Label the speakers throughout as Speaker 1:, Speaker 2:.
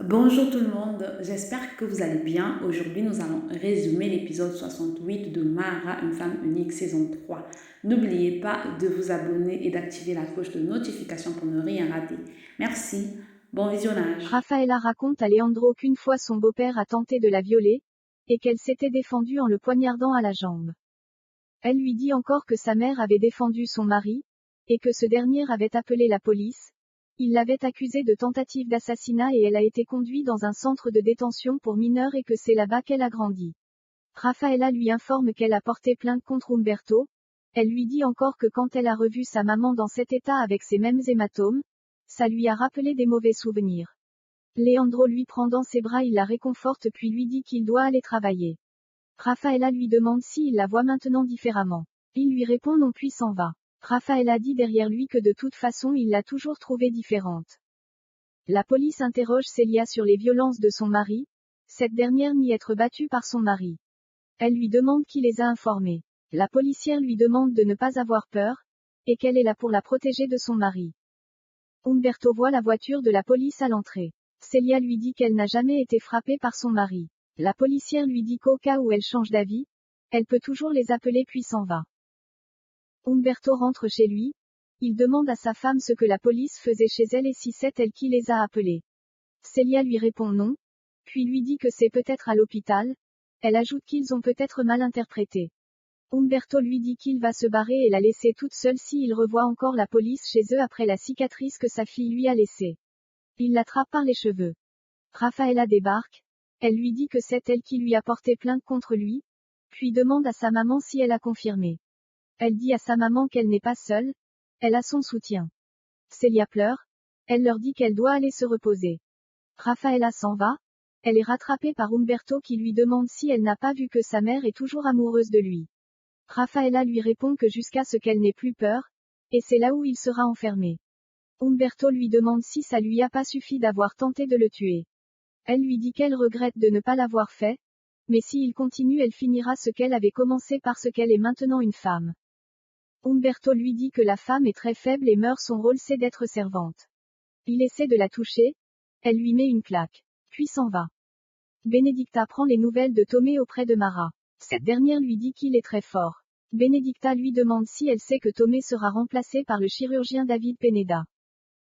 Speaker 1: Bonjour tout le monde, j'espère que vous allez bien. Aujourd'hui, nous allons résumer l'épisode 68 de Mara, une femme unique, saison 3. N'oubliez pas de vous abonner et d'activer la cloche de notification pour ne rien rater. Merci, bon visionnage.
Speaker 2: Rafaela raconte à Leandro qu'une fois son beau-père a tenté de la violer, et qu'elle s'était défendue en le poignardant à la jambe. Elle lui dit encore que sa mère avait défendu son mari, et que ce dernier avait appelé la police. Il l'avait accusée de tentative d'assassinat et elle a été conduite dans un centre de détention pour mineurs et que c'est là-bas qu'elle a grandi. Rafaela lui informe qu'elle a porté plainte contre Umberto. Elle lui dit encore que quand elle a revu sa maman dans cet état avec ces mêmes hématomes, ça lui a rappelé des mauvais souvenirs. Leandro lui prend dans ses bras, il la réconforte puis lui dit qu'il doit aller travailler. Rafaela lui demande s'il la voit maintenant différemment. Il lui répond non puis s'en va. Rafaela dit derrière lui que de toute façon il l'a toujours trouvée différente. La police interroge Celia sur les violences de son mari, cette dernière nie être battue par son mari. Elle lui demande qui les a informés. La policière lui demande de ne pas avoir peur, et qu'elle est là pour la protéger de son mari. Umberto voit la voiture de la police à l'entrée. Celia lui dit qu'elle n'a jamais été frappée par son mari. La policière lui dit qu'au cas où elle change d'avis, elle peut toujours les appeler puis s'en va. Umberto rentre chez lui. Il demande à sa femme ce que la police faisait chez elle et si c'est elle qui les a appelés. Celia lui répond non, puis lui dit que c'est peut-être à l'hôpital. Elle ajoute qu'ils ont peut-être mal interprété. Umberto lui dit qu'il va se barrer et la laisser toute seule s'il revoit encore la police chez eux après la cicatrice que sa fille lui a laissée. Il l'attrape par les cheveux. Rafaela débarque. Elle lui dit que c'est elle qui lui a porté plainte contre lui, puis demande à sa maman si elle a confirmé. Elle dit à sa maman qu'elle n'est pas seule, elle a son soutien. Celia pleure. Elle leur dit qu'elle doit aller se reposer. Rafaela s'en va. Elle est rattrapée par Umberto qui lui demande si elle n'a pas vu que sa mère est toujours amoureuse de lui. Rafaela lui répond que jusqu'à ce qu'elle n'ait plus peur, et c'est là où il sera enfermé. Umberto lui demande si ça lui a pas suffi d'avoir tenté de le tuer. Elle lui dit qu'elle regrette de ne pas l'avoir fait, mais s'il continue elle finira ce qu'elle avait commencé parce qu'elle est maintenant une femme. Umberto lui dit que la femme est très faible et meurt, son rôle c'est d'être servante. Il essaie de la toucher, elle lui met une claque, puis s'en va. Benedicta prend les nouvelles de Tomé auprès de Mara. Cette dernière lui dit qu'il est très fort. Benedicta lui demande si elle sait que Tomé sera remplacé par le chirurgien David Peneda.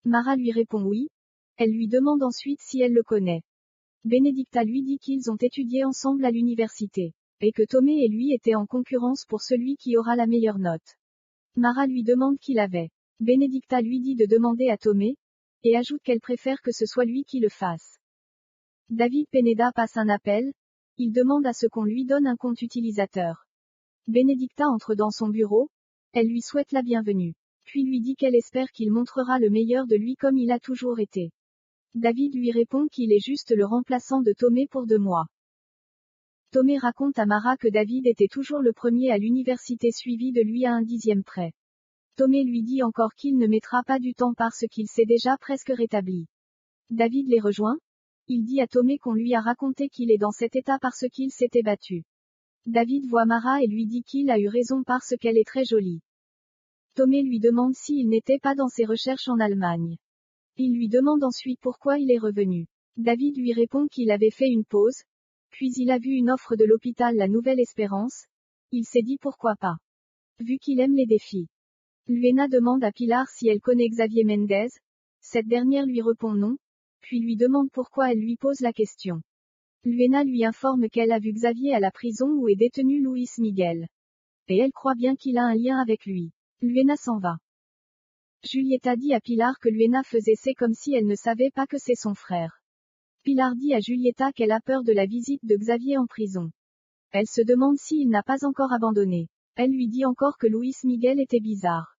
Speaker 2: Mara lui répond oui. Elle lui demande ensuite si elle le connaît. Benedicta lui dit qu'ils ont étudié ensemble à l'université, et que Tomé et lui étaient en concurrence pour celui qui aura la meilleure note. Mara lui demande qui l'avait. Benedicta lui dit de demander à Tomé, et ajoute qu'elle préfère que ce soit lui qui le fasse. David Peneda passe un appel. Il demande à ce qu'on lui donne un compte utilisateur. Benedicta entre dans son bureau. Elle lui souhaite la bienvenue. Puis lui dit qu'elle espère qu'il montrera le meilleur de lui comme il a toujours été. David lui répond qu'il est juste le remplaçant de Tomé pour 2 mois. Tomé raconte à Mara que David était toujours le premier à l'université suivi de lui à un 10e près. Tomé lui dit encore qu'il ne mettra pas du temps parce qu'il s'est déjà presque rétabli. David les rejoint. Il dit à Tomé qu'on lui a raconté qu'il est dans cet état parce qu'il s'était battu. David voit Mara et lui dit qu'il a eu raison parce qu'elle est très jolie. Tomé lui demande s'il n'était pas dans ses recherches en Allemagne. Il lui demande ensuite pourquoi il est revenu. David lui répond qu'il avait fait une pause, puis il a vu une offre de l'hôpital La Nouvelle Espérance. Il s'est dit pourquoi pas. Vu qu'il aime les défis. Luena demande à Pilar si elle connaît Xavier Mendez. Cette dernière lui répond non, puis lui demande pourquoi elle lui pose la question. Luena lui informe qu'elle a vu Xavier à la prison où est détenu Luis Miguel. Et elle croit bien qu'il a un lien avec lui. Luena s'en va. Julieta dit à Pilar que Luena faisait c'est comme si elle ne savait pas que c'est son frère. Pilar dit à Julieta qu'elle a peur de la visite de Xavier en prison. Elle se demande s'il n'a pas encore abandonné. Elle lui dit encore que Luis Miguel était bizarre.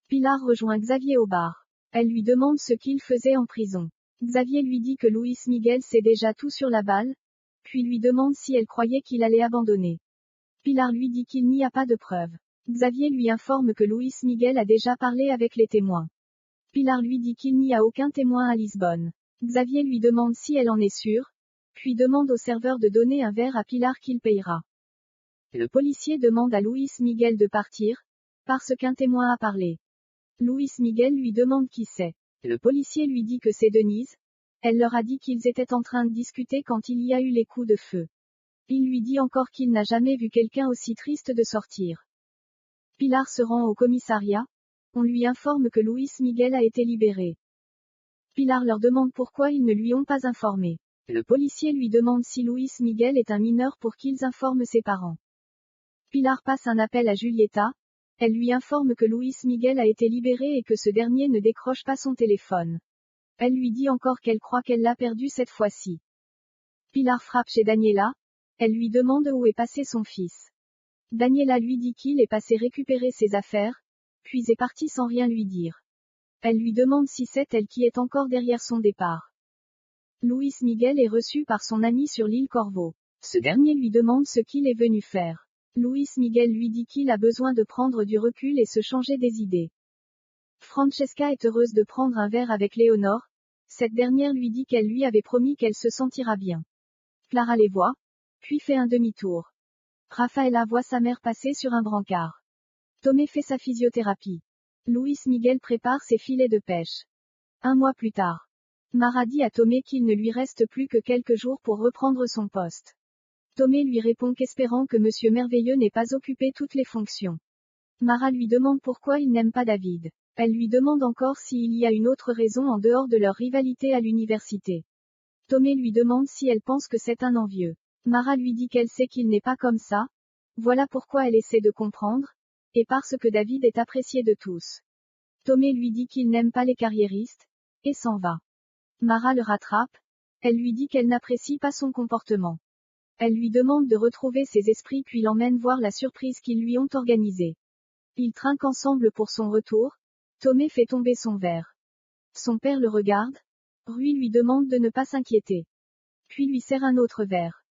Speaker 2: Pilar rejoint Xavier au bar. Elle lui demande ce qu'il faisait en prison. Xavier lui dit que Luis Miguel sait déjà tout sur la balle, puis lui demande si elle croyait qu'il allait abandonner. Pilar lui dit qu'il n'y a pas de preuves. Xavier lui informe que Luis Miguel a déjà parlé avec les témoins. Pilar lui dit qu'il n'y a aucun témoin à Lisbonne. Xavier lui demande si elle en est sûre, puis demande au serveur de donner un verre à Pilar qu'il payera. Le policier demande à Luis Miguel de partir, parce qu'un témoin a parlé. Luis Miguel lui demande qui c'est. Le policier lui dit que c'est Denise. Elle leur a dit qu'ils étaient en train de discuter quand il y a eu les coups de feu. Il lui dit encore qu'il n'a jamais vu quelqu'un aussi triste de sortir. Pilar se rend au commissariat. On lui informe que Luis Miguel a été libéré. Pilar leur demande pourquoi ils ne lui ont pas informé. Le policier lui demande si Luis Miguel est un mineur pour qu'ils informent ses parents. Pilar passe un appel à Julieta. Elle lui informe que Luis Miguel a été libéré et que ce dernier ne décroche pas son téléphone. Elle lui dit encore qu'elle croit qu'elle l'a perdu cette fois-ci. Pilar frappe chez Daniela. Elle lui demande où est passé son fils. Daniela lui dit qu'il est passé récupérer ses affaires, puis est parti sans rien lui dire. Elle lui demande si c'est elle qui est encore derrière son départ. Luis Miguel est reçu par son ami sur l'île Corvo. Ce dernier lui demande ce qu'il est venu faire. Luis Miguel lui dit qu'il a besoin de prendre du recul et se changer des idées. Francesca est heureuse de prendre un verre avec Léonore. Cette dernière lui dit qu'elle lui avait promis qu'elle se sentira bien. Clara les voit, puis fait un demi-tour. Rafaela voit sa mère passer sur un brancard. Tomé fait sa physiothérapie. Luis Miguel prépare ses filets de pêche. Un mois plus tard, Mara dit à Tomé qu'il ne lui reste plus que quelques jours pour reprendre son poste. Tomé lui répond qu'espérant que Monsieur Merveilleux n'ait pas occupé toutes les fonctions. Mara lui demande pourquoi il n'aime pas David. Elle lui demande encore s'il y a une autre raison en dehors de leur rivalité à l'université. Tomé lui demande si elle pense que c'est un envieux. Mara lui dit qu'elle sait qu'il n'est pas comme ça. Voilà pourquoi elle essaie de comprendre. Et parce que David est apprécié de tous. Tomé lui dit qu'il n'aime pas les carriéristes. Et s'en va. Mara le rattrape. Elle lui dit qu'elle n'apprécie pas son comportement. Elle lui demande de retrouver ses esprits puis l'emmène voir la surprise qu'ils lui ont organisée. Ils trinquent ensemble pour son retour. Tomé fait tomber son verre. Son père le regarde. Rui lui demande de ne pas s'inquiéter. Puis lui sert un autre verre.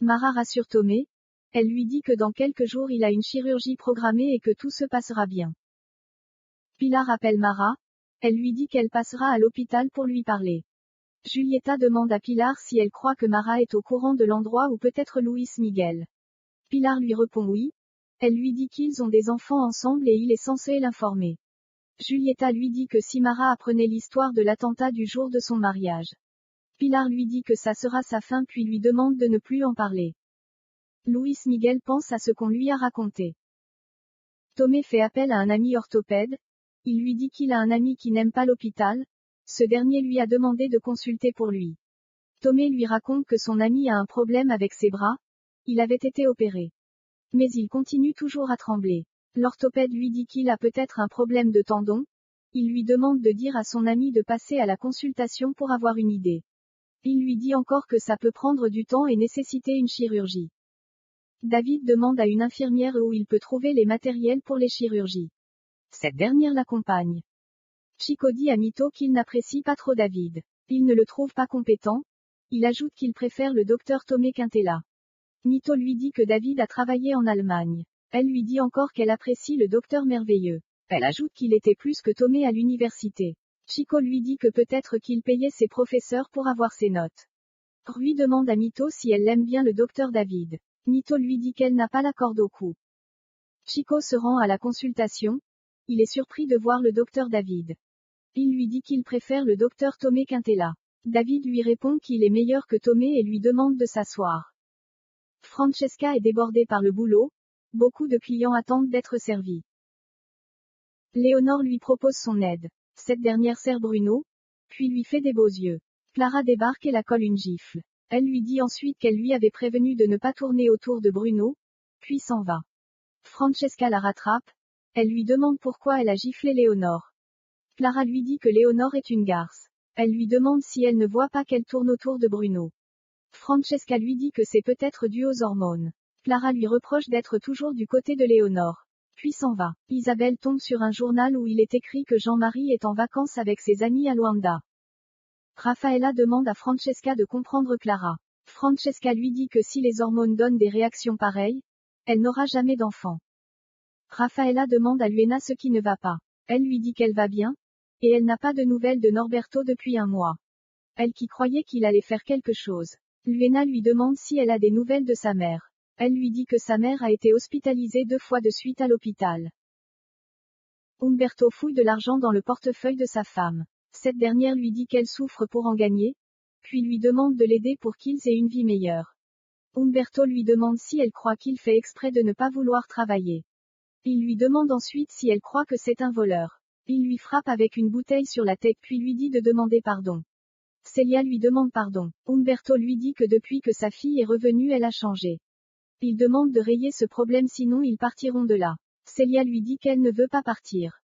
Speaker 2: Mara rassure Tomé. Elle lui dit que dans quelques jours il a une chirurgie programmée et que tout se passera bien. Pilar appelle Mara. Elle lui dit qu'elle passera à l'hôpital pour lui parler. Julieta demande à Pilar si elle croit que Mara est au courant de l'endroit où peut être Luis Miguel. Pilar lui répond oui. Elle lui dit qu'ils ont des enfants ensemble et il est censé l'informer. Julieta lui dit que si Mara apprenait l'histoire de l'attentat du jour de son mariage. Pilar lui dit que ça sera sa fin puis lui demande de ne plus en parler. Luis Miguel pense à ce qu'on lui a raconté. Tomé fait appel à un ami orthopède. Il lui dit qu'il a un ami qui n'aime pas l'hôpital. Ce dernier lui a demandé de consulter pour lui. Tomé lui raconte que son ami a un problème avec ses bras. Il avait été opéré. Mais il continue toujours à trembler. L'orthopède lui dit qu'il a peut-être un problème de tendon. Il lui demande de dire à son ami de passer à la consultation pour avoir une idée. Il lui dit encore que ça peut prendre du temps et nécessiter une chirurgie. David demande à une infirmière où il peut trouver les matériels pour les chirurgies. Cette dernière l'accompagne. Chico dit à Mito qu'il n'apprécie pas trop David. Il ne le trouve pas compétent. Il ajoute qu'il préfère le docteur Tomé Quintela. Mito lui dit que David a travaillé en Allemagne. Elle lui dit encore qu'elle apprécie le docteur Merveilleux. Elle ajoute qu'il était plus que Tomé à l'université. Chico lui dit que peut-être qu'il payait ses professeurs pour avoir ses notes. Rui demande à Mito si elle aime bien le docteur David. Mito lui dit qu'elle n'a pas la corde au cou. Chico se rend à la consultation. Il est surpris de voir le docteur David. Il lui dit qu'il préfère le docteur Tomé Quintela. David lui répond qu'il est meilleur que Tomé et lui demande de s'asseoir. Francesca est débordée par le boulot. Beaucoup de clients attendent d'être servis. Léonore lui propose son aide. Cette dernière sert Bruno, puis lui fait des beaux yeux. Clara débarque et la colle une gifle. Elle lui dit ensuite qu'elle lui avait prévenu de ne pas tourner autour de Bruno, puis s'en va. Francesca la rattrape. Elle lui demande pourquoi elle a giflé Léonore. Clara lui dit que Léonore est une garce. Elle lui demande si elle ne voit pas qu'elle tourne autour de Bruno. Francesca lui dit que c'est peut-être dû aux hormones. Clara lui reproche d'être toujours du côté de Léonore. Puis s'en va. Isabelle tombe sur un journal où il est écrit que Jean-Marie est en vacances avec ses amis à Luanda. Rafaela demande à Francesca de comprendre Clara. Francesca lui dit que si les hormones donnent des réactions pareilles, elle n'aura jamais d'enfant. Rafaela demande à Luena ce qui ne va pas. Elle lui dit qu'elle va bien, et elle n'a pas de nouvelles de Norberto depuis un mois. Elle qui croyait qu'il allait faire quelque chose. Luena lui demande si elle a des nouvelles de sa mère. Elle lui dit que sa mère a été hospitalisée 2 fois de suite à l'hôpital. Umberto fouille de l'argent dans le portefeuille de sa femme. Cette dernière lui dit qu'elle souffre pour en gagner. puis lui demande de l'aider pour qu'ils aient une vie meilleure. Umberto lui demande si elle croit qu'il fait exprès de ne pas vouloir travailler. Il lui demande ensuite si elle croit que c'est un voleur. Il lui frappe avec une bouteille sur la tête puis lui dit de demander pardon. Celia lui demande pardon. Umberto lui dit que depuis que sa fille est revenue elle a changé. Il demande de rayer ce problème sinon ils partiront de là. Celia lui dit qu'elle ne veut pas partir.